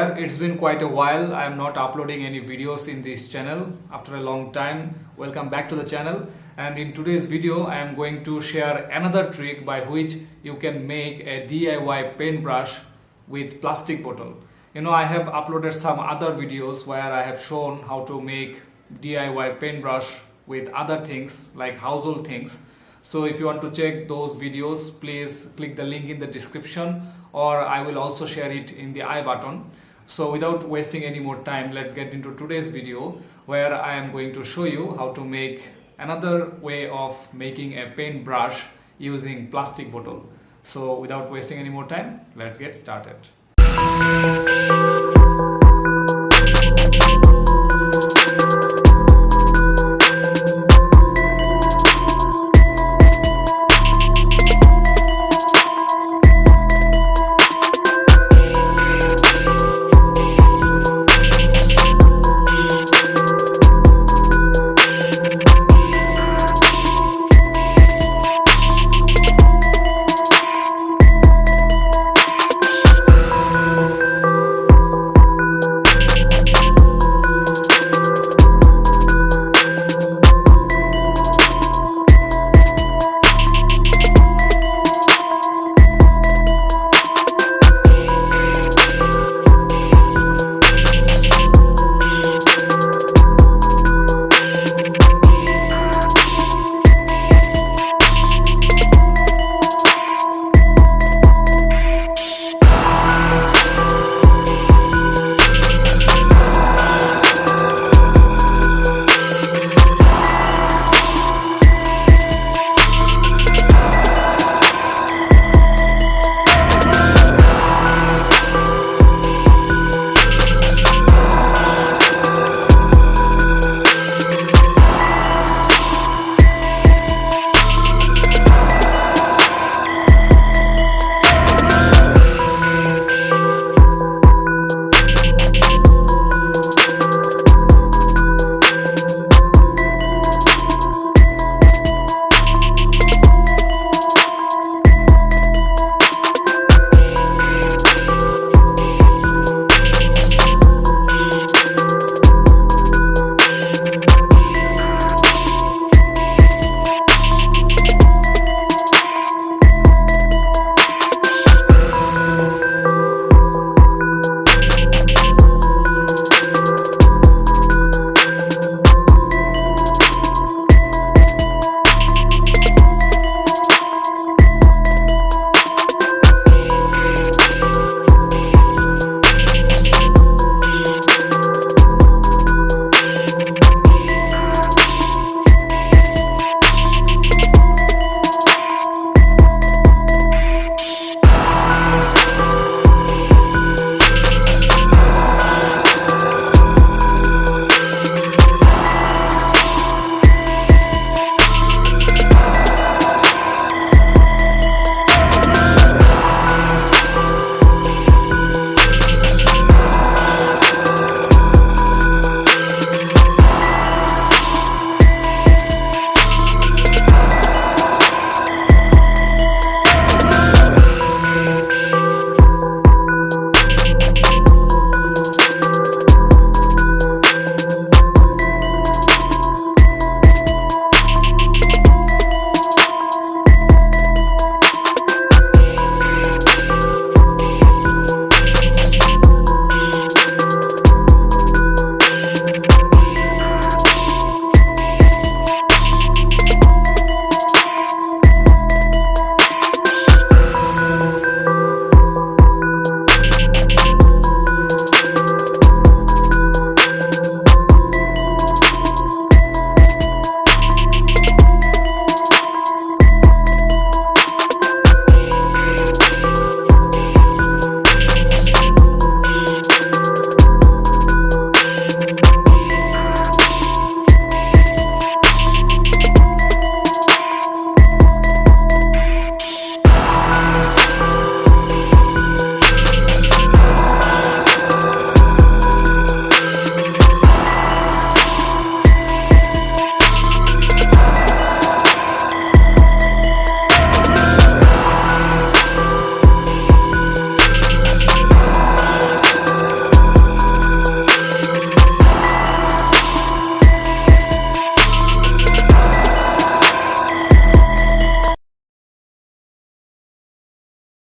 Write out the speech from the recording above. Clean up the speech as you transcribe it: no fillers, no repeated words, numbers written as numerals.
there, it's been quite a while. I am not uploading any videos in this channel after a long time. Welcome back to the channel, and in today's video I am going to share another trick by which you can make a DIY paintbrush with plastic bottle. I have uploaded some other videos where I have shown how to make DIY paintbrush with other things like household things. So if you want to check those videos, please click the link in the description, or I will also share it in the I button. So without wasting any more time, let's get into today's video where I am going to show you how to make another way of making a paintbrush using plastic bottle. So without wasting any more time, let's get started.